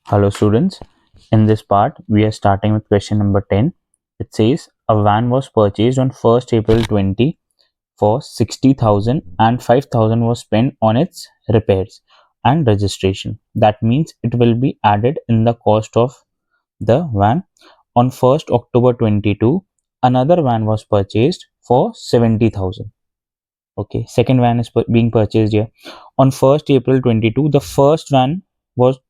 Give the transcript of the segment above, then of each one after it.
Hello students, in this part we are starting with question number 10. It says a van was purchased on 1st April 20 for 60,000 and 5,000 was spent on its repairs and registration. That means it will be added in the cost of the van. On 1st October 22, another van was purchased for 70,000. Okay, second van is being purchased here. On 1st April 22, the first was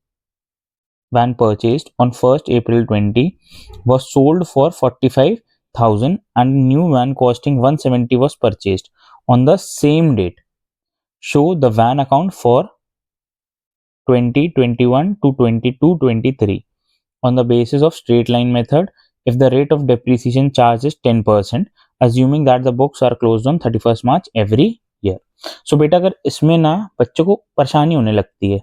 van purchased on 1st April 20 was sold for 45,000 and new van costing 170 was purchased on the same date. Show the van account for 2021 to 22-23 on the basis of straight line method if the rate of depreciation charge is 10%, assuming that the books are closed on 31st March every year. So बेटा अगर इसमें ना बच्चों को परेशानी होने लगती है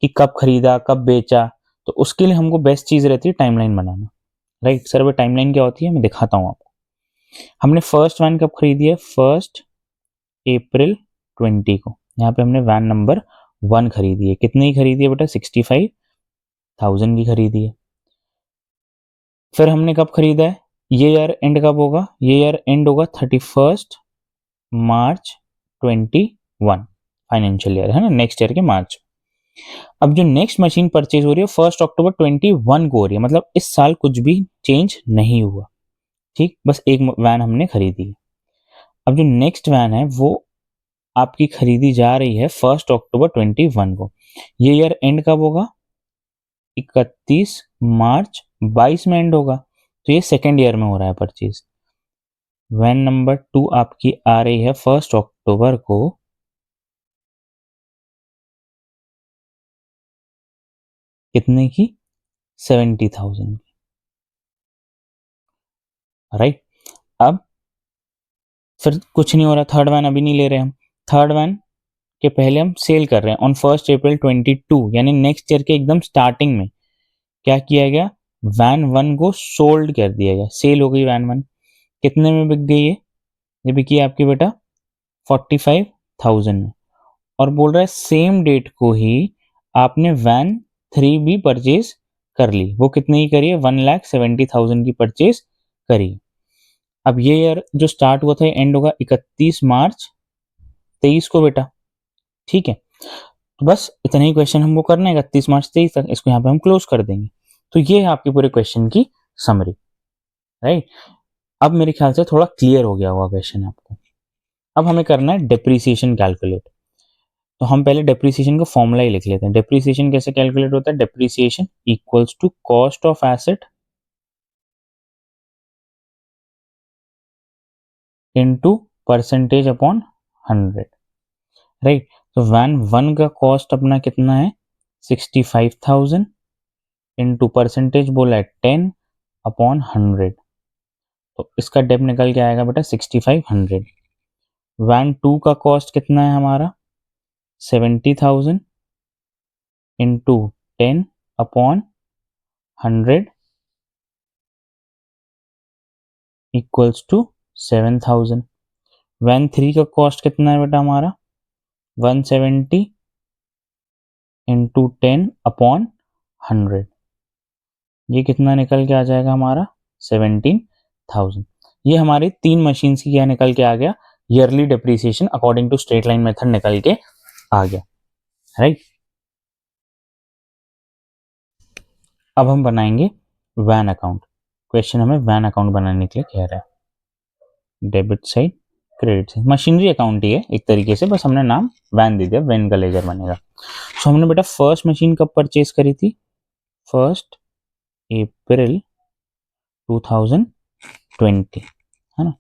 कि कब खरीदा कब बेचा, तो उसके लिए हमको बेस्ट चीज रहती है टाइमलाइन बनाना. राइट सर, वो टाइमलाइन क्या होती है मैं दिखाता हूँ आपको. हमने फर्स्ट वैन कब खरीदी है? 1 अप्रैल 20 को. यहाँ पे हमने वैन नंबर 1 खरीदी है. कितने की खरीदी है बेटा? 65,000 की खरीदी है. फिर हमने कब खरीदा है? ये ईयर एंड कब होगा? ये ईयर एंड होगा 31 मार्च 21 फाइनेंशियल ईयर है ना, नेक्स्ट ईयर के मार्च. अब जो नेक्स्ट मशीन परचेज हो रही है 1 अक्टूबर 21 को हो रही है, मतलब इस साल कुछ भी चेंज नहीं हुआ. ठीक, बस एक वैन हमने खरीदी. अब जो नेक्स्ट वैन है वो आपकी खरीदी जा रही है 1 अक्टूबर 21 को. ये ईयर एंड कब होगा? 31 मार्च 22 में एंड होगा, तो ये सेकेंड ईयर में हो रहा है परचेज. वैन नंबर 2 आपकी आ रही है 1 अक्टूबर को कितने की? 70,000 की. राइट, अब फिर कुछ नहीं हो रहा. थर्ड वैन अभी नहीं ले रहे हम. थर्ड वैन के पहले हम सेल कर रहे हैं ऑन 1 अप्रैल 22, यानी नेक्स्ट ईयर के एकदम स्टार्टिंग में क्या किया गया? वैन 1 को सोल्ड कर दिया गया, सेल हो गई वैन 1. कितने में बिक गई है? ये बिकी आपकी बेटा 45,000 में. और बोल रहा है सेम डेट को ही आपने वैन 3 भी परचेज कर ली. वो कितने की करी है? 1,70,000 की परचेज करी. अब ये ईयर जो स्टार्ट हुआ था एंड होगा 31 मार्च 23 को बेटा. ठीक है, तो बस इतना ही क्वेश्चन हमको करना है 31 मार्च 23 तक. इसको यहाँ पे हम क्लोज कर देंगे. तो ये है आपके पूरे क्वेश्चन की समरी. राइट, अब मेरे ख्याल से थोड़ा क्लियर हो गया होगा क्वेश्चन आपको. अब हमें करना है डेप्रीसिएशन कैलकुलेट. तो हम पहले डेप्रीसिएशन का फॉर्मूला ही लिख लेते हैं. डेप्रीसिएशन कैसे कैलकुलेट होता है? Depreciation equals to cost of asset into percentage upon 100. Right, तो वैन 1 का कॉस्ट अपना कितना है? 65,000 इनटू परसेंटेज बोला है 10 अपॉन 100. तो इसका डेप निकल के आएगा बेटा 6500. वैन 2 का कॉस्ट कितना है हमारा? 70,000 into 10 upon 100 equals to 7,000. Van 3 का कॉस्ट कितना है बेटा हमारा? 170 इंटू 10 अपॉन 100. ये कितना निकल के आ जाएगा हमारा? 17,000. ये हमारी 3 मशीन्स की क्या निकल के आ गया? Yearly depreciation according to straight line method निकल के आ गया. राइट, अब हम बनाएंगे वैन अकाउंट. क्वेश्चन हमें वैन अकाउंट बनाने के लिए कह रहा है. Debit side credit side, machinery account ही है एक तरीके से, बस हमने नाम वैन दे दिया, वैन का लेजर बनेगा. सो हमने बेटा फर्स्ट मशीन कब परचेज करी थी? 1 अप्रैल 2020 है ना,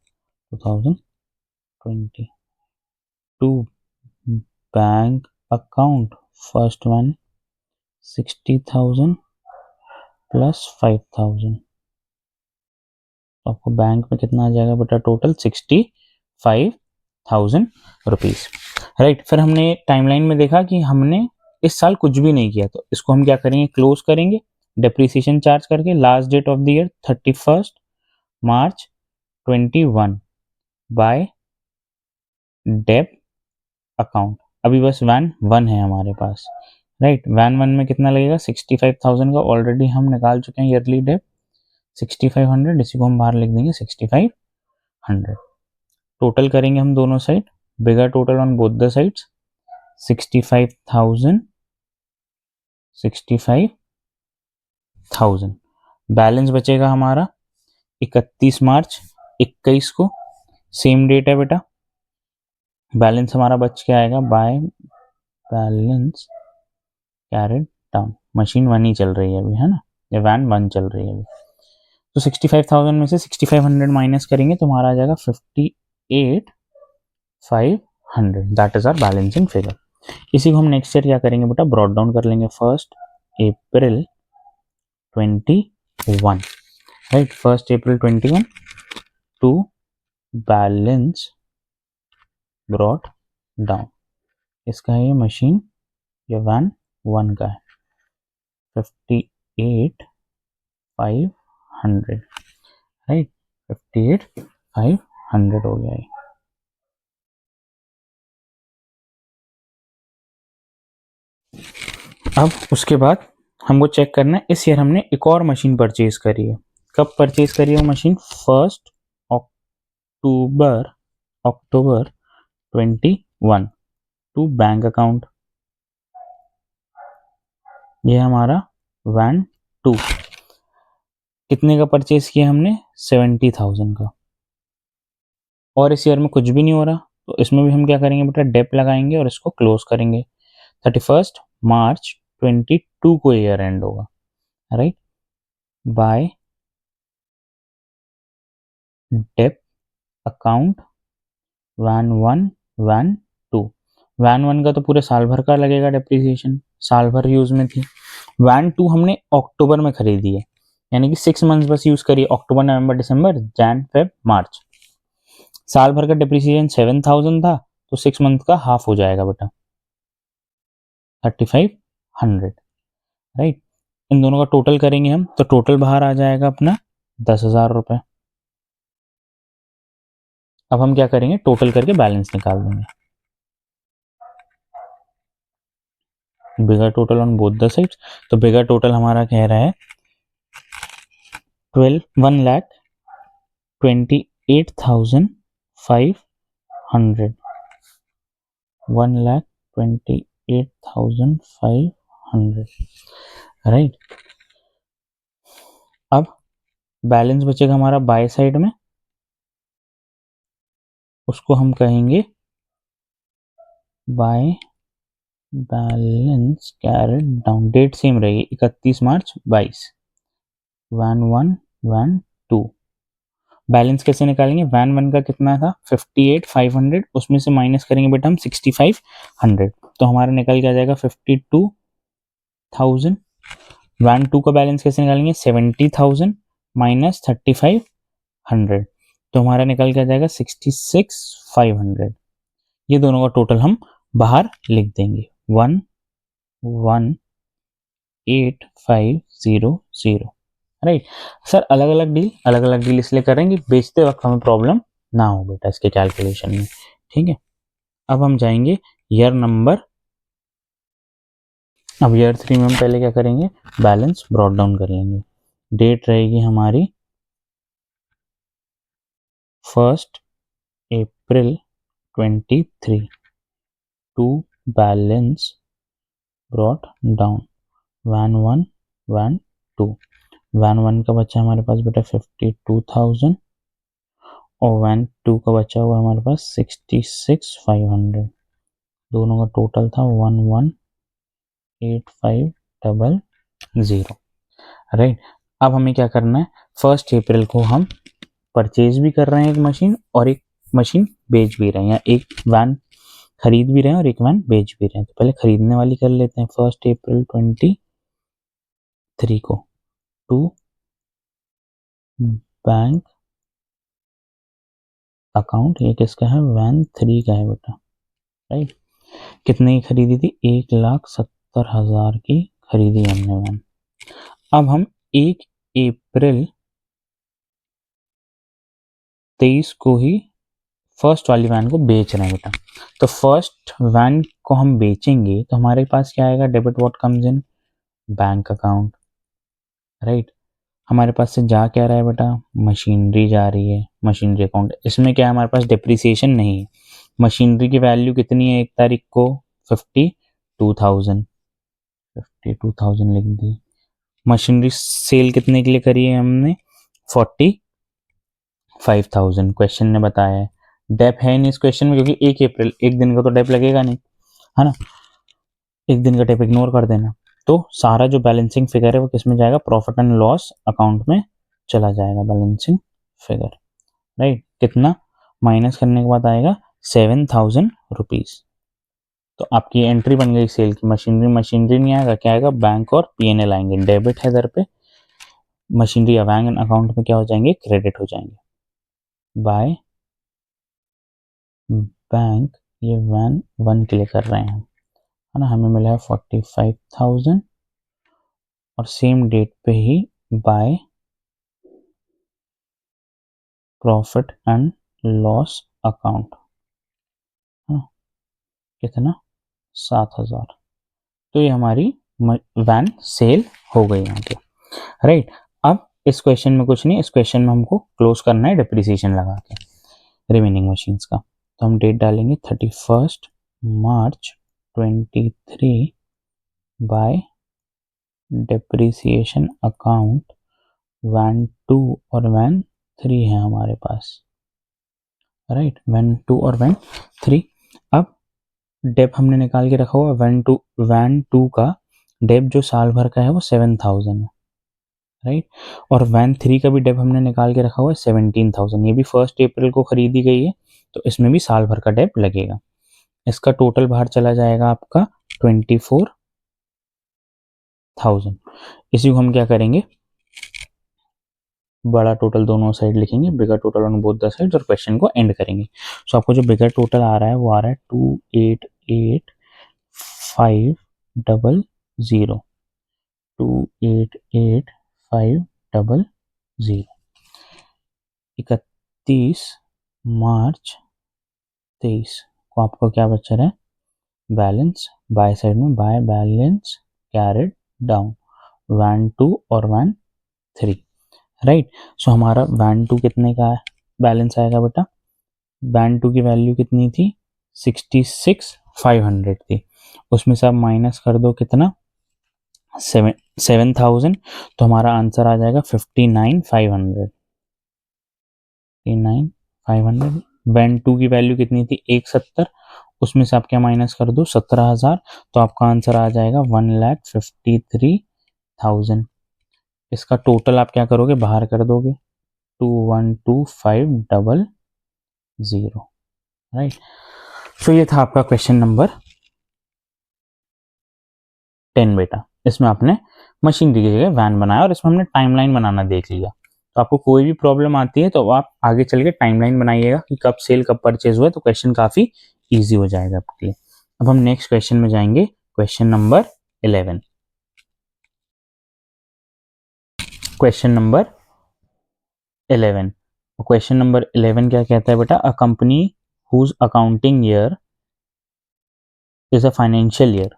2020. To bank account first one 60,000 plus 5,000. तो आपको बैंक में कितना आ जाएगा बेटा? Total 65,000 rupees. राइट, फिर हमने टाइमलाइन में देखा कि हमने इस साल कुछ भी नहीं किया, तो इसको हम क्या करेंगे? क्लोज करेंगे डेप्रीसिएशन चार्ज करके. Last date of the year 31 March 21 by dep account. अभी बस वैन 1 है हमारे पास, राइट। वैन 1 में कितना लगेगा 65,000 का ऑलरेडी हम निकाल चुके हैं ईयरली डेप 6500, इसी को हम बाहर लिख देंगे 6500। टोटल करेंगे हम दोनों side, bigger total on both the sides 65,000 65,000। Balance बचेगा हमारा 31 मार्च 21 को, सेम डेट है बेटा। बैलेंस हमारा बच के आएगा bye balance carried down. Machine 1 ही चल रही है अभी, है ना, या वैन 1 चल रही है अभी। तो 65,000 में से 6500 माइनस करेंगे तो हमारा आ जाएगा 58,500। That is our balancing figure. इसी को हम नेक्स्ट ईयर क्या करेंगे बेटा, ब्रॉड डाउन कर लेंगे 1 April 21, right. 1 April 21 to balance brought down. इसका है ये मशीन, ये वैन 1 का है 58,500, राइट। 58,500 हो गया है। अब उसके बाद हमको चेक करना है, इस ईयर हमने एक और मशीन परचेज करी है। कब परचेज करी है वो machine, 1 October 21 to bank account. ये हमारा वैन 2 कितने का परचेज किया हमने, 70,000 का। और इस ईयर में कुछ भी नहीं हो रहा, तो इसमें भी हम क्या करेंगे बेटा, डेप लगाएंगे और इसको क्लोज करेंगे। 31 मार्च 22 को ईयर एंड होगा, right. By dep account van 1 van 2। Van 1 का तो पूरे साल भर का लगेगा डेप्रिसिएशन, साल भर यूज में थी। वैन 2 हमने अक्टूबर में खरीदी है, यानी कि 6 मंथ्स बस यूज करिए, अक्टूबर नवंबर दिसंबर जैन फेब मार्च। साल भर का डिप्रिसिएशन 7,000 था, तो 6 मंथ का हाफ हो जाएगा बेटा 3,500, राइट। इन दोनों का टोटल करेंगे हम, तो टोटल बाहर आ जाएगा अपना 10,000 रुपए। अब हम क्या करेंगे, टोटल करके बैलेंस निकाल देंगे। Bigger total on both the sides, तो बिगर टोटल हमारा कह रहा है 1,28,500, 1,28,500, राइट। अब बैलेंस बचेगा हमारा बाय साइड में, उसको हम कहेंगे by balance carried down. Date same रहेगी 31 मार्च 22, वैन 1 वैन 2। बैलेंस कैसे निकालेंगे, वैन 1 का कितना था 58,500, उसमें से माइनस करेंगे बेटा हम 6500, तो हमारा निकल के आ जाएगा 52,000। वैन 2 का बैलेंस कैसे निकालेंगे, 70,000 माइनस 3,500, तो हमारा निकल के आ जाएगा 66,500। ये दोनों का टोटल हम बाहर लिख देंगे 1,18,500, राइट। सर अलग अलग डील इसलिए करेंगे बेचते वक्त हमें प्रॉब्लम ना हो बेटा इसके कैलकुलेशन में, ठीक है। अब हम जाएंगे ईयर नंबर, अब ईयर 3 में हम पहले क्या करेंगे, बैलेंस ब्रॉड डाउन कर लेंगे। डेट रहेगी हमारी 1 April 23 to balance brought down van 1 van 2। Van 1 का बचा हमारे पास बेटा 52,000 और वैन 2 का बचा हुआ हमारे पास 66,500। दोनों का टोटल था 11,8500, राइट। अब हमें क्या करना है, 1 अप्रैल को हम परचेज भी कर रहे हैं एक मशीन और एक मशीन बेच भी रहे हैं, या एक वैन खरीद भी रहे हैं और एक वैन बेच भी रहे हैं। तो पहले खरीदने वाली कर लेते हैं। 1 अप्रैल 23 को टू बैंक अकाउंट, ये किसका है, वैन 3 का है बेटा, राइट। कितने की खरीदी थी, 1,70,000 की खरीदी हमने वैन। अब हम 1 अप्रैल 23 को ही फर्स्ट वाली वैन को बेच रहे हैं बेटा। तो फर्स्ट वैन को हम बेचेंगे तो हमारे पास क्या आएगा, debit what comes in bank account, right. हमारे पास से जा क्या रहा है बेटा, मशीनरी जा रही है, मशीनरी अकाउंट। इसमें क्या है, हमारे पास डिप्रिसिएशन नहीं है। मशीनरी की वैल्यू कितनी है 1 तारीख को, 52,000, 52,000 लिख दी। मशीनरी सेल कितने के लिए करी है हमने, 45,000 क्वेश्चन ने बताया है। डेप है नहीं इस क्वेश्चन में, क्योंकि 1 अप्रैल, एक दिन का तो डेप लगेगा नहीं, है ना, एक दिन का डेप इग्नोर कर देना। तो सारा जो बैलेंसिंग फिगर है वो किस में जाएगा, प्रॉफिट एंड लॉस अकाउंट में चला जाएगा बैलेंसिंग फिगर, राइट। कितना माइनस करने के बाद आएगा 7,000 रुपीज। तो आपकी एंट्री बन गई सेल की। मशीनरी, मशीनरी नहीं आएगा, क्या आएगा, बैंक और पीएनएल आएंगे। डेबिट है इधर पे, मशीनरी या बैंक अकाउंट में क्या हो जाएंगे, क्रेडिट हो जाएंगे बाय बैंक। ये वैन 1 के लिए कर रहे हैं, है ना। हमें मिला है 45,000 और सेम डेट पे ही by profit and loss account, कितना, 7,000। तो ये हमारी वैन सेल हो गई यहाँ पे, राइट। अब इस क्वेश्चन में कुछ नहीं, इस क्वेश्चन में हमको क्लोज करना है डिप्रिसिएशन लगा के रिमेनिंग मशीन्स का। तो हम डेट डालेंगे 31 मार्च 23 बाय डिप्रिसिएशन अकाउंट। वैन 2 और वैन 3 है हमारे पास, राइट। वैन 2 और वैन 3। अब डेप हमने निकाल के रखा हुआ, वैन टू का डेप जो साल भर का है वो 7,000 है, राइट। और वैन 3 का भी डेप हमने निकाल के रखा हुआ है 17,000। ये भी 1 अप्रैल को खरीदी गई है, तो इसमें भी साल भर का डेप लगेगा। इसका टोटल बाहर चला जाएगा आपका 24,000। इसी को हम क्या करेंगे, बड़ा टोटल दोनों साइड लिखेंगे, bigger total on both the side, और क्वेश्चन को एंड करेंगे। सो आपको जो बिगर टोटल आ रहा है वो आ रहा है 288,500, 288,500। 31 मार्च 23 को आपको क्या बचा है, बैलेंस बाय साइड में, by balance carried down, van 2 और वैन 3, राइट। सो हमारा वैन 2 कितने का है बैलेंस आएगा बेटा, वैन 2 की वैल्यू कितनी थी, 66,500 थी। उसमें से आप माइनस कर दो कितना, 7,000। तो हमारा आंसर आ जाएगा 59,500, 59,500। वैन 2 की वैल्यू कितनी थी, 170। उसमें से आप क्या माइनस कर दो, 17,000। तो आपका आंसर आ जाएगा 1,53,000। इसका टोटल आप क्या करोगे, बाहर कर दोगे, 212500, राइट। सो ये था आपका क्वेश्चन नंबर 10 बेटा। इसमें आपने मशीनरी की जगह वैन बनाया और इसमें हमने टाइमलाइन बनाना देख लिया। तो आपको कोई भी प्रॉब्लम आती है तो आप आगे चल के टाइमलाइन बनाइएगा कि कब सेल कब परचेज हुआ, तो क्वेश्चन काफी इजी हो जाएगा आपके लिए। अब हम नेक्स्ट क्वेश्चन में जाएंगे, question number 11। Question number 11, question number 11 क्या कहता है बेटा, a company whose accounting year is a financial year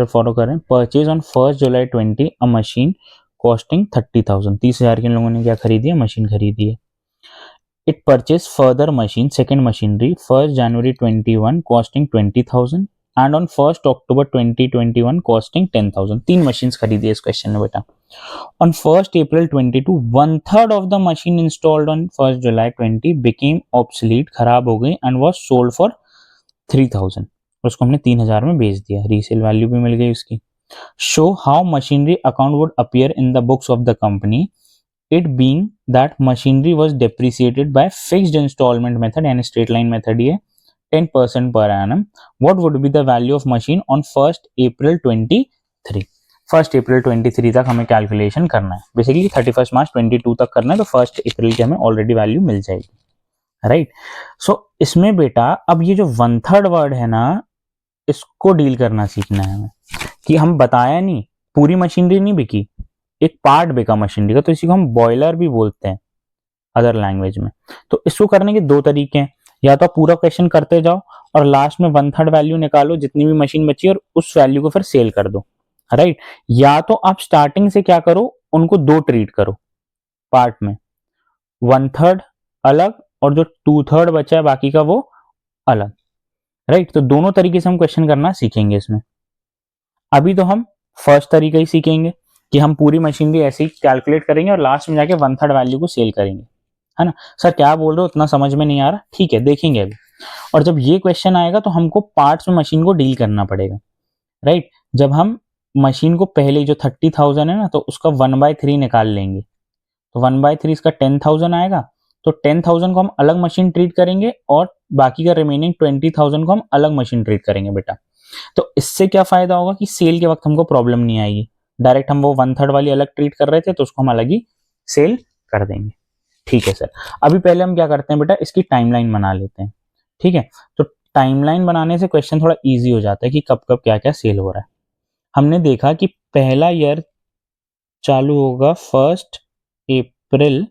follow करें, purchase on 1 July 20 a machine costing 30,000। 30,000 के लोगों ने क्या खरीदी है, मशीन खरीदी है। It purchase further machine, second machinery 1 January 21 costing 20,000 and on 1 October 2021 costing 10,000। 3 machine खरीदी है इस क्वेश्चन में बेटा। On 1st April 22, 1/3 of the machine installed on 1st July 20 became obsolete, खराब हो गई, and was sold for 3,000। उसको हमने 3,000 में बेच दिया, रीसेल वैल्यू भी मिल गई उसकी। Show how machinery account would appear in the books of the company, it being that machinery was depreciated by fixed installment method and straight line method ये 10% per annum. What would be the value of machine on 1st April 23? 1 April 23 तक हमें calculation करना है, basically 31 March 22 तक करना है, तो 1 अप्रैल की हमें ऑलरेडी वैल्यू मिल जाएगी, राइट। सो इसमें बेटा अब ये जो 1/3 वर्ड है ना, इसको डील करना सीखना है हमें, कि हम बताया नहीं, पूरी मशीनरी नहीं बिकी, एक पार्ट बिका मशीनरी का, तो इसी को हम बॉयलर भी बोलते हैं अदर लैंग्वेज में। तो इसको करने के 2 तरीके हैं, या तो आप पूरा क्वेश्चन करते जाओ और लास्ट में 1/3 वैल्यू निकालो जितनी भी मशीन बची और उस वैल्यू को फिर सेल कर दो, राइट। या तो आप स्टार्टिंग से क्या करो, उनको दो ट्रीट करो पार्ट में, 1/3 अलग और जो 2/3 बचा है बाकी का वो अलग, राइट। तो दोनों तरीके से हम क्वेश्चन करना सीखेंगे इसमें। अभी तो हम फर्स्ट तरीका ही सीखेंगे कि हम पूरी मशीनरी ऐसे ही कैलकुलेट करेंगे और लास्ट में जाके 1/3 वैल्यू को सेल करेंगे, है ना। सर क्या बोल रहे हो, उतना समझ में नहीं आ रहा, ठीक है देखेंगे अभी। और जब ये क्वेश्चन आएगा तो हमको पार्ट्स में मशीन को डील करना पड़ेगा, राइट। जब हम मशीन को पहले जो 30,000 है ना, तो उसका 1/3 निकाल लेंगे, तो 1/3 इसका 10,000 आएगा। तो 10,000 को हम अलग मशीन ट्रीट करेंगे और बाकी का रिमेनिंग 20,000 को हम अलग मशीन ट्रीट करेंगे बेटा। तो इससे क्या फायदा होगा कि सेल के वक्त हमको प्रॉब्लम नहीं आएगी, डायरेक्ट हम वो 1/3 वाली अलग ट्रीट कर रहे थे तो उसको हम अलग ही सेल कर देंगे, ठीक है सर। अभी पहले हम क्या करते हैं बेटा, इसकी टाइमलाइन बना लेते हैं, ठीक है। तो टाइमलाइन बनाने से क्वेश्चन थोड़ा इजी हो जाता है कि कब कब क्या क्या सेल हो रहा है। हमने देखा कि पहला ईयर चालू होगा 1 अप्रैल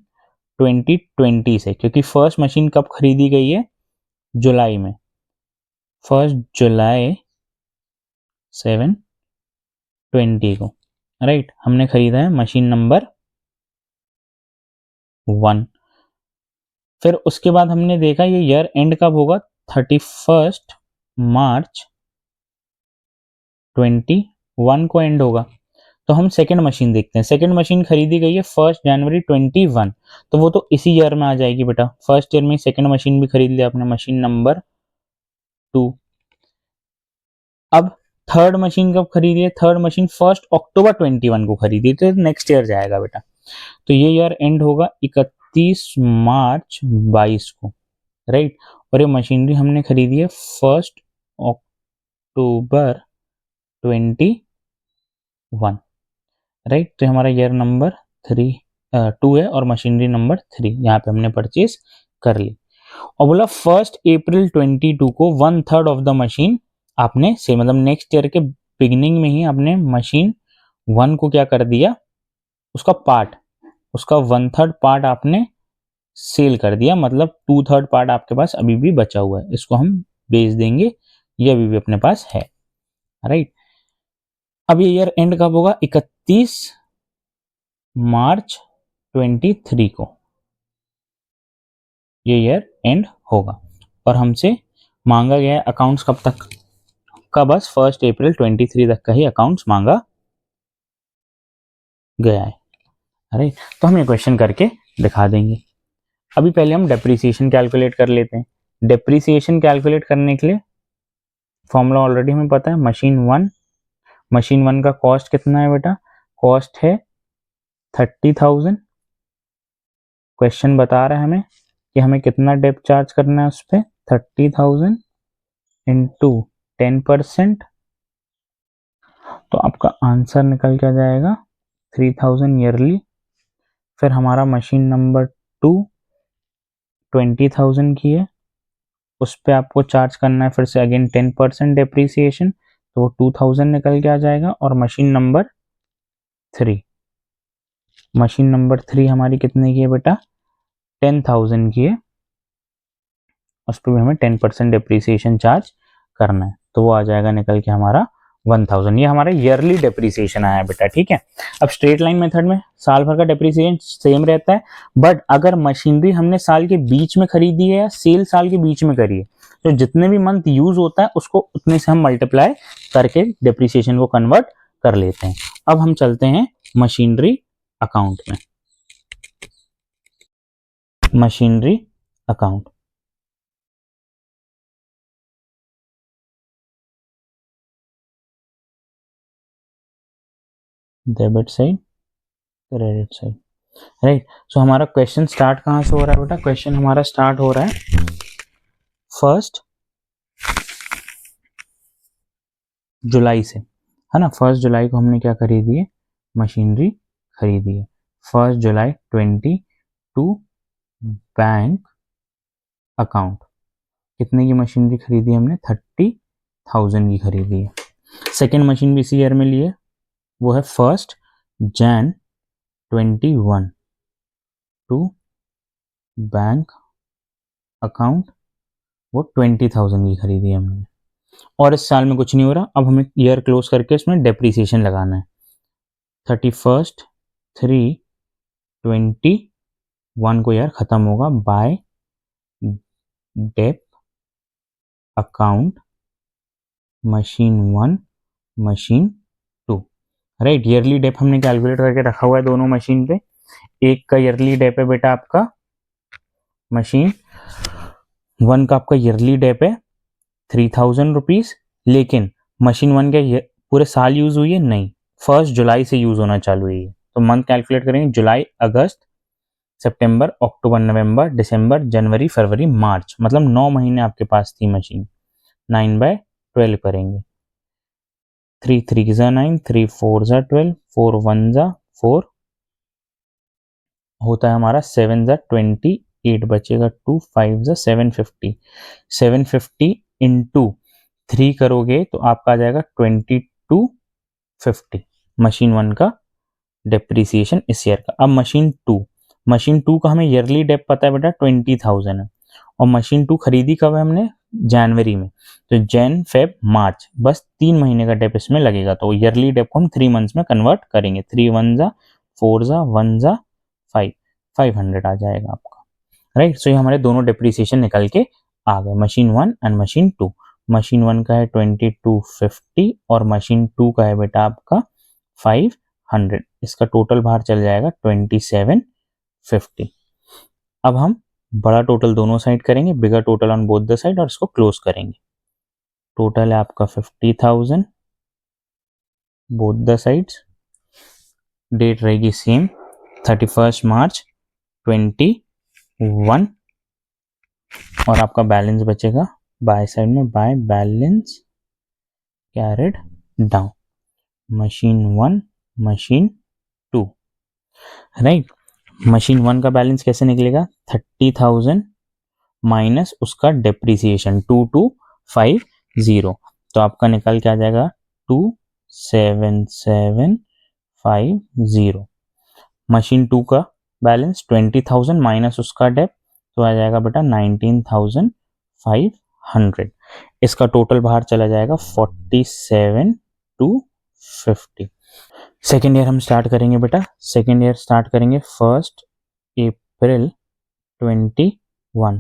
2020 से, क्योंकि फर्स्ट मशीन कब खरीदी गई है, जुलाई में, 1 जुलाई 7/20 को, राइट। हमने खरीदा है मशीन नंबर 1। फिर उसके बाद हमने देखा ये ईयर एंड कब होगा, 31 मार्च 21 को एंड होगा। तो हम सेकंड मशीन देखते हैं, सेकंड मशीन खरीदी गई है 1 जनवरी 21, तो वो तो इसी ईयर में आ जाएगी बेटा, फर्स्ट ईयर में सेकंड मशीन भी खरीद लिया आपने, मशीन नंबर 2। अब थर्ड मशीन कब खरीदी है, थर्ड मशीन 1 अक्टूबर 21 को खरीदी, तो नेक्स्ट ईयर जाएगा बेटा। तो ये ईयर एंड होगा 31 मार्च 22 को, राइट। और ये मशीनरी हमने खरीदी है 1 अक्टूबर 21, राइट। तो हमारा ईयर नंबर 2 है और मशीनरी नंबर 3 यहाँ पे हमने परचेज कर ली। और बोला 1 अप्रैल 22 को 1/3 ऑफ द मशीन आपने से, मतलब नेक्स्ट ईयर के बिगिनिंग में ही आपने मशीन 1 को क्या कर दिया, उसका पार्ट, उसका 1/3 पार्ट आपने सेल कर दिया, मतलब 2/3 पार्ट आपके पास अभी भी बचा हुआ है, इसको हम बेच देंगे, ये अभी भी अपने पास है, राइट। अब ये ईयर एंड कब होगा, 31 मार्च 23 को ये ईयर एंड होगा। और हमसे मांगा गया है अकाउंट्स कब तक का, बस 1 अप्रैल 23 तक का ही अकाउंट्स मांगा गया है, अरे। तो हम ये क्वेश्चन करके दिखा देंगे। अभी पहले हम डेप्रिसिएशन कैलकुलेट कर लेते हैं। डेप्रिसिएशन कैलकुलेट करने के लिए फॉर्मूला ऑलरेडी हमें पता है, मशीन वन का कॉस्ट कितना है बेटा, कॉस्ट है 30,000। क्वेश्चन बता रहा है हमें कि हमें कितना डेप चार्ज करना है उस पर, 30,000 इंटू 10%, तो आपका आंसर निकल के आ जाएगा 3,000 ईयरली। फिर हमारा मशीन नंबर 2 20,000 की है, उस पर आपको चार्ज करना है फिर से अगेन 10% डेप्रीसिएशन, तो वो 2,000 निकल के आ जाएगा। और मशीन नंबर 3 हमारी कितने की है बेटा, 10,000 की है, उस पर भी हमें 10% डेप्रीसिएशन चार्ज करना है, तो वो आ जाएगा निकल के हमारा 1,000। ये हमारा ईयरली डेप्रीसिएशन आया बेटा, ठीक है। अब स्ट्रेट लाइन मेथड में साल भर का डेप्रीसिएशन सेम रहता है, बट अगर मशीनरी हमने साल के बीच में खरीदी है या सेल साल के बीच में करी है, तो जितने भी मंथ यूज होता है उसको उतने से हम मल्टीप्लाई करके डेप्रीसिएशन को कन्वर्ट कर लेते हैं। अब हम चलते हैं मशीनरी अकाउंट में। Machinery account, debit side, credit side, right. So हमारा क्वेश्चन स्टार्ट कहाँ से हो रहा है बेटा, क्वेश्चन हमारा स्टार्ट हो रहा है 1 जुलाई से, है ना। 1 जुलाई को हमने क्या खरीदी है, मशीनरी खरीदी है। 1 जुलाई 22 बैंक अकाउंट, कितने की मशीनरी खरीदी हमने, 30,000 की खरीदी है। सेकेंड मशीन भी इसी ईयर में लिए, वो है 1 Jan 21 टू बैंक अकाउंट वो 20,000 की खरीदी हमने, और इस साल में कुछ नहीं हो रहा। अब हमें ईयर क्लोज करके इसमें डेप्रीसिएशन लगाना है। 31/3/2021 को यार खत्म होगा by dep account machine 1 machine 2। Right, yearly dep हमने कैलकुलेट करके रखा हुआ है दोनों मशीन पे। एक का ईयरली डेप है बेटा आपका मशीन 1 का आपका ईयरली डेप है 3,000 रुपीज, लेकिन मशीन 1 के पूरे साल यूज हुई है नहीं, 1 जुलाई से यूज होना चालू हुई है। तो मंथ कैलकुलेट करेंगे, जुलाई अगस्त सितंबर अक्टूबर नवंबर दिसंबर जनवरी फरवरी मार्च, मतलब 9 महीने आपके पास थी मशीन। 9/12 करेंगे, 3 3 9, 3 4 12, 4 1 4 होता है हमारा, 7 28 बचेगा 2 5 750। 750 इंटू 3 करोगे तो आपका आ जाएगा 2250 मशीन 1 का डेप्रीसिएशन इस ईयर का। अब मशीन टू का हमें ईयरली डेप पता है बेटा 20,000 है, और मशीन 2 खरीदी कब है हमने, जनवरी में, तो जैन फेब मार्च, बस 3 महीने का डेप इसमें लगेगा। तो ईयरली डेप को हम 3 मंथ्स में कन्वर्ट करेंगे, 3 1 4 1 5 500 आ जाएगा आपका। राइट, सो ये हमारे दोनों डेप्रीसिएशन निकल के आ गए, मशीन 1 एंड मशीन 2। मशीन 1 का है 2250 और मशीन 2 का है बेटा आपका 500। इसका टोटल बाहर चल जाएगा 2750। अब हम बड़ा टोटल दोनों साइड करेंगे, bigger total on both the side, और इसको क्लोज करेंगे। टोटल है आपका 50,000 बोथ द साइड्स, डेट रहेगी सेम 31 मार्च 21, और आपका बैलेंस बचेगा बाय साइड में, by balance carried down machine 1 machine 2। Right, machine 1 का बैलेंस कैसे निकलेगा, 30,000 माइनस उसका डेप्रीसिएशन 2250, तो आपका निकल के आ जाएगा 27750। मशीन 2 का बैलेंस 20,000 माइनस उसका डेप, तो आ जाएगा बेटा 19,500। इसका टोटल बाहर चला जाएगा 47,250। सेकेंड ईयर हम स्टार्ट करेंगे बेटा, सेकेंड ईयर स्टार्ट करेंगे 1 April 2021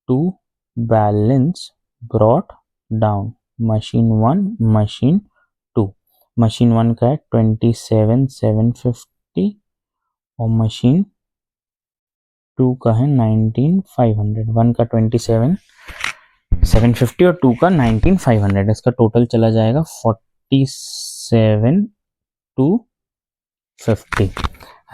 to balance brought down machine 1 machine 2। Machine 1 का है 27,750 और मशीन 2 का है 19,500। 1 का 27,750 और 2 का 19,500। इसका टोटल चला जाएगा 47,250।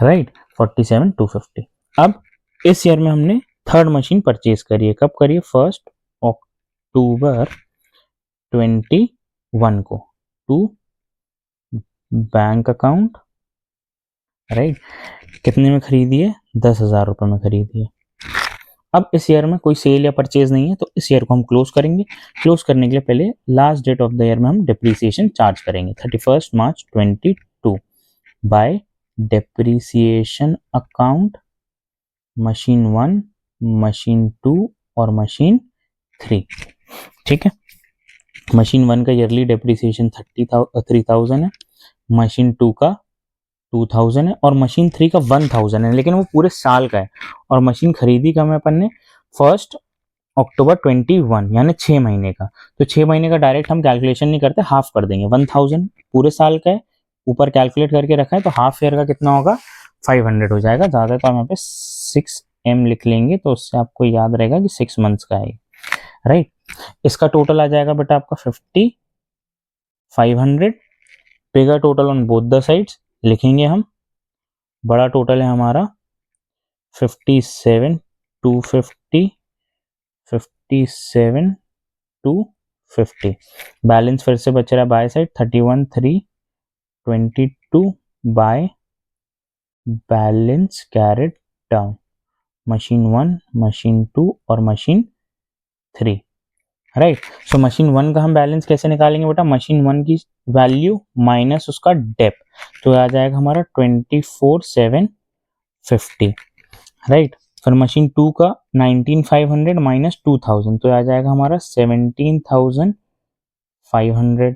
राइट, 47,250। अब इस ईयर में हमने थर्ड मशीन परचेज करी है, कब करी है, 1 अक्टूबर 2021 को, टू बैंक अकाउंट। राइट, कितने में खरीदी है, 10,000 रुपये में खरीदी है। अब इस ईयर में कोई सेल या परचेज नहीं है, तो इस ईयर को हम क्लोज करेंगे। क्लोज करने के लिए पहले last date of the year में हम डेप्रीसिएशन चार्ज करेंगे, 31 March 2022 by depreciation account machine 1 machine 2 और मशीन 3। ठीक है, मशीन 1 का ईयरली डेप्रीसिएशन 3,000 है, मशीन 2 का 2,000 है, और मशीन 3 का 1,000 है, लेकिन वो पूरे साल का है। और मशीन खरीदी कब है अपन ने, 1 अक्टूबर 2021, यानी 6 महीने का। तो 6 महीने का डायरेक्ट हम कैलकुलेशन नहीं करते, हाफ कर देंगे। 1,000 पूरे साल का है, ऊपर कैलकुलेट करके रखा है, तो हाफ ईयर का कितना होगा, 500 हो जाएगा। ज़्यादा तो हम यहाँ पे 6M लिख लेंगे, तो उससे आपको याद रहेगा कि 6 मंथ्स का है। राइट, इसका टोटल आ जाएगा बेटा आपका 50,500। Bigger total on both the sides लिखेंगे हम, बड़ा टोटल है हमारा 57,250, 57,250। बैलेंस फिर से बच रहा है by side 31,322 by balance carried down machine 1 machine 2 और मशीन 3। राइट, सो मशीन 1 का हम बैलेंस कैसे निकालेंगे बेटा, मशीन 1 की वैल्यू माइनस उसका डेप, तो आ जाएगा हमारा 24,750। राइट, फिर मशीन 2 का 19,500 माइनस 2,000 तो आ जाएगा हमारा 17,500,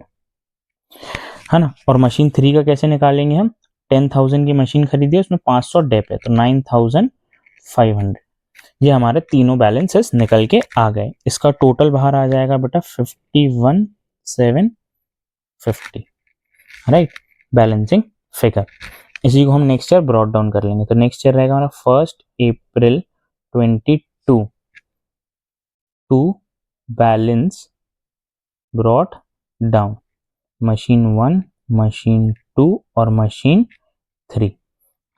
है ना। और मशीन 3 का कैसे निकालेंगे हम, 10,000 की मशीन खरीदी है, उसमें 500 डेप है, तो 9,500। ये हमारे तीनों बैलेंसेस निकल के आ गए। इसका टोटल बाहर आ जाएगा बेटा 51,750, राइट, बैलेंसिंग फिगर। इसी को हम नेक्स्ट ईयर ब्रॉट डाउन कर लेंगे। तो नेक्स्ट ईयर रहेगा हमारा 1 April 22 to balance brought down machine 1, machine 2 और मशीन 3,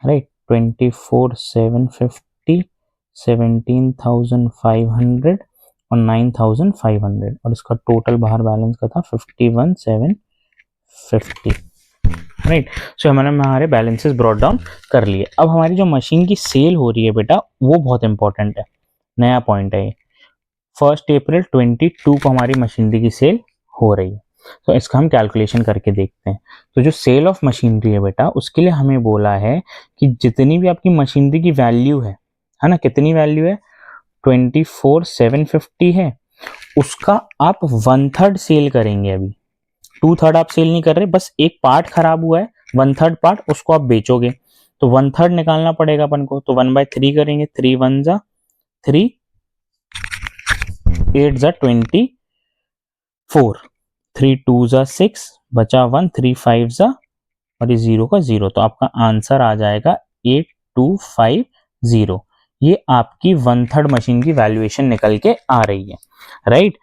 राइट। 24,750, 17,500 और 9,500, और इसका टोटल बाहर बैलेंस का था 51,750, राइट। सो हमने हमारे बैलेंसेस ब्रॉट डाउन कर लिए। अब हमारी जो मशीन की सेल हो रही है बेटा, वो बहुत इंपॉर्टेंट है, नया पॉइंट है ये। 1 अप्रैल 22 को हमारी मशीनरी की सेल हो रही है, तो इसका हम कैलकुलेशन करके देखते हैं। तो जो सेल ऑफ मशीनरी है बेटा, उसके लिए हमें बोला है कि जितनी भी आपकी मशीनरी की वैल्यू है ना, कितनी वैल्यू है, 24,750 है, उसका आप 1/3 सेल करेंगे। अभी 2/3 आप सेल नहीं कर रहे, बस एक पार्ट खराब हुआ है, 1/3 पार्ट उसको आप बेचोगे, तो 1/3 निकालना पड़ेगा अपन को। तो 1/3 करेंगे, 3 1 जा 3, 8 जा 24, 3 2 जा 6, बचा 1, 3 5 जा, और ये 0 का 0, तो आपका आंसर आ जाएगा 8250। ये आपकी 1/3 मशीन की वैल्यूएशन निकल के आ रही है, राइट।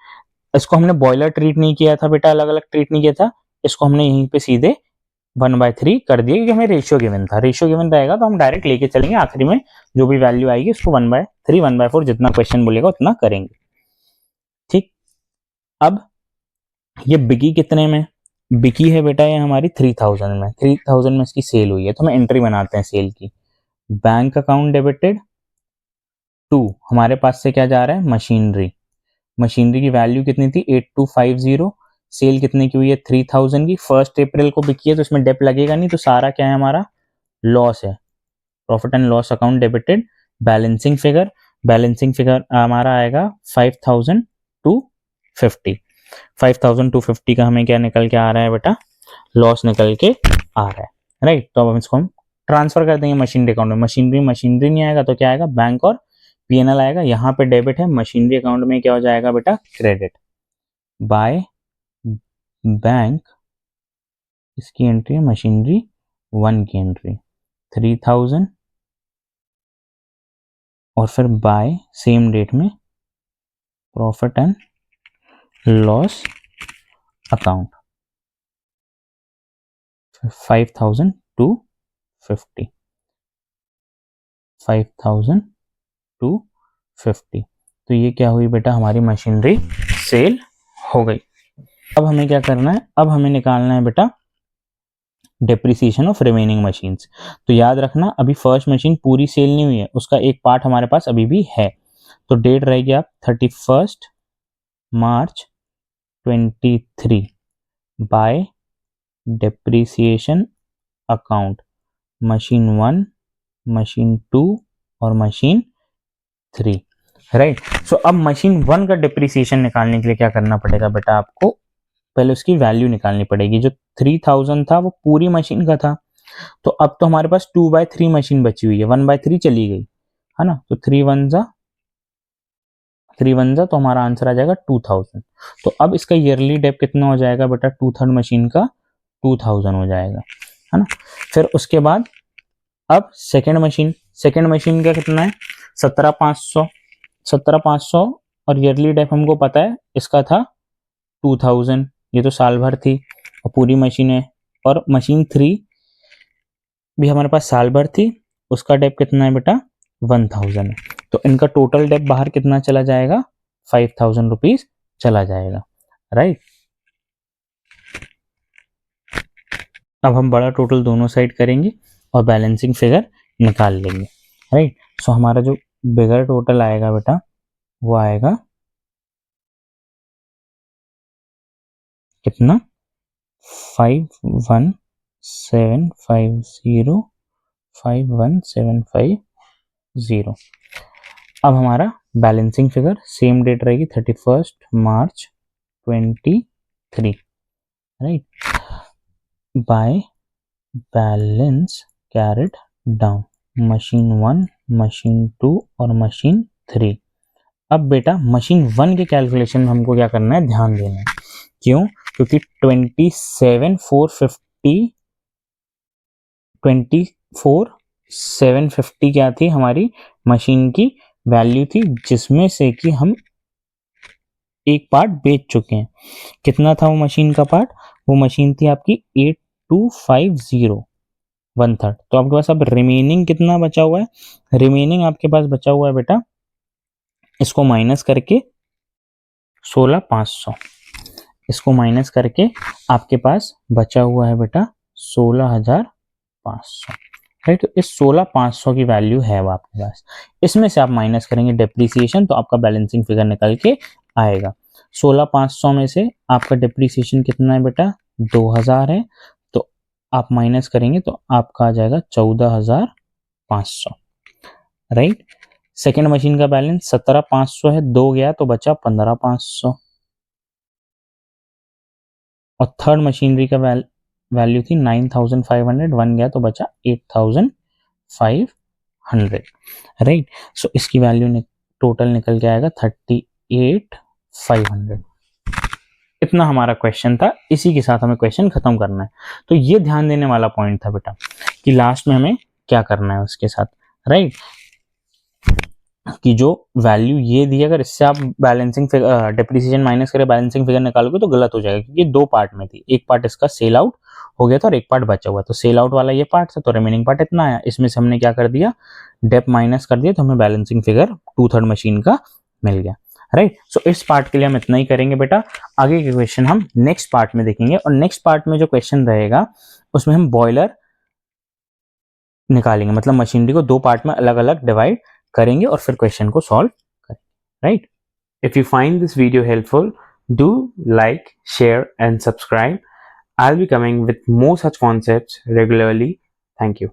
इसको हमने बॉयलर ट्रीट नहीं किया था बेटा, अलग अलग ट्रीट नहीं किया था, इसको हमने यहीं पे सीधे 1/3 कर दिया, क्योंकि हमें रेशियो गिवन था। रेशियो गिवन रहेगा तो हम डायरेक्ट लेके चलेंगे, आखिरी में जो भी वैल्यू आएगी उसको 1/3 1/4 जितना क्वेश्चन बोलेगा उतना करेंगे, ठीक। अब ये बिकी कितने में, बिकी है बेटा ये हमारी 3,000 में, 3,000 में इसकी सेल हुई है, तो हम एंट्री बनाते हैं सेल की। बैंक अकाउंट डेबिटेड टू, हमारे पास से क्या जा रहा है, मशीनरी। मशीनरी की वैल्यू कितनी थी, 8250, सेल कितने की हुई है, 3,000 की। 1 अप्रैल को बिकी है, तो इसमें डेप लगेगा नहीं, तो सारा क्या है हमारा, लॉस है। Profit and loss account debited, balancing figure, balancing figure हमारा आएगा 5,250। 5,250 का हमें क्या निकल के आ रहा है बेटा, लॉस निकल के आ रहा है, राइट। तो अब हम इसको हम ट्रांसफर कर देंगे मशीनरी अकाउंट में। मशीनरी मशीनरी नहीं आएगा तो क्या आएगा, बैंक और पीएनएल आएगा। यहाँ पे डेबिट है, मशीनरी अकाउंट में क्या हो जाएगा बेटा, क्रेडिट। बाय बैंक, इसकी एंट्री है मशीनरी 1 की एंट्री 3,000, और फिर बाय सेम डेट में प्रॉफिट एंड लॉस अकाउंट 5,250, 5,250। तो ये क्या हुई बेटा, हमारी मशीनरी सेल हो गई। अब हमें क्या करना है, अब हमें निकालना है बेटा डेप्रिसिएशन ऑफ रिमेनिंग मशीन्स। तो याद रखना, अभी फर्स्ट मशीन पूरी सेल नहीं हुई है, उसका एक पार्ट हमारे पास अभी भी है। तो डेट रहेगी आप 31 मार्च 23 bye depreciation account machine 1, machine 2 और मशीन 3, राइट। सो अब मशीन 1 का डिप्रिसिएशन निकालने के लिए क्या करना पड़ेगा बेटा, आपको पहले उसकी वैल्यू निकालनी पड़ेगी। जो 3,000 था वो पूरी मशीन का था, तो अब तो हमारे पास 2/3 मशीन बची हुई है, 1/3 चली गई, है ना। तो 3 1 जा तो हमारा आंसर आ जाएगा 2,000। तो अब इसका ईयरली डेप कितना हो जाएगा बेटा, 2/3 मशीन का 2,000 हो जाएगा, है ना। फिर उसके बाद अब सेकेंड मशीन का कितना है, 17,500, 17,500, और ईयरली डेप हमको पता है इसका था 2,000, ये तो साल भर थी और पूरी मशीन है। और मशीन 3 भी हमारे पास साल भर थी, उसका डेप कितना है बेटा, 1,000 है। तो इनका टोटल डेप बाहर कितना चला जाएगा, 5,000 रुपीज चला जाएगा, राइट। अब हम बड़ा टोटल दोनों साइड करेंगे और बैलेंसिंग फिगर निकाल लेंगे, राइट। सो हमारा जो बिगर टोटल आएगा बेटा, वो आएगा कितना, 51,750, 51,750, अब हमारा बैलेंसिंग फिगर सेम डेट रहेगी 31 मार्च 23, right, by balance carried down machine 1, machine 2 और मशीन 3। अब बेटा मशीन 1 के कैलकुलेशन में हमको क्या करना है, ध्यान देना है। क्यों? क्योंकि 24,750 क्या थी हमारी मशीन की वैल्यू थी, जिसमें से कि हम एक पार्ट बेच चुके हैं। कितना था वो मशीन का पार्ट? वो मशीन थी आपकी 8250, 1/3। तो आपके पास अब रिमेनिंग कितना बचा हुआ है? रिमेनिंग आपके पास बचा हुआ है बेटा, इसको माइनस करके 16,500, इसको माइनस करके आपके पास बचा हुआ है बेटा 16,500, राइट। तो इस 16,500 की वैल्यू है वो आपके पास। इसमें से आप माइनस करेंगे डिप्रिसिएशन, तो आपका बैलेंसिंग फिगर निकल के आएगा। 16,500 में से आपका डिप्रिसिएशन कितना है बेटा? 2,000 है। तो आप माइनस करेंगे तो आपका आ जाएगा 14,500, राइट। सेकेंड मशीन का बैलेंस 17,500 है, 2 गया तो बचा 15,500। और थर्ड मशीनरी का वैल्यू थी 9,500, 1 गया तो बचा 8,500, राइट। सो इसकी वैल्यू टोटल निकल के आएगा 38,500। इतना हमारा क्वेश्चन था, इसी के साथ हमें क्वेश्चन खत्म करना है। तो ये ध्यान देने वाला पॉइंट था बेटा कि लास्ट में हमें क्या करना है उसके साथ, राइट। कि जो वैल्यू ये दी, अगर इससे आप बैलेंसिंग फिगर डिप्रिसिएशन माइनस करें बैलेंसिंग फिगर निकालोगे तो गलत हो जाएगा, क्योंकि दो पार्ट में थी। एक पार्ट इसका सेल आउट हो गया था और एक पार्ट बचा हुआ, तो सेल आउट वाला ये पार्ट था, तो रिमेनिंग पार्ट इतना आया। इसमें से हमने क्या कर दिया, डेप माइनस कर दिया, तो हमें बैलेंसिंग फिगर 2/3 मशीन का मिल गया, राइट। सो इस पार्ट के लिए हम इतना ही करेंगे बेटा। आगे के क्वेश्चन हम नेक्स्ट पार्ट में देखेंगे, और नेक्स्ट पार्ट में जो क्वेश्चन रहेगा उसमें हम बॉयलर निकालेंगे, मतलब मशीनरी को दो पार्ट में अलग अलग डिवाइड करेंगे और फिर क्वेश्चन को सॉल्व करेंगे, right. If you find this video helpful, do like, share and subscribe. I'll be coming with more such concepts regularly. Thank you.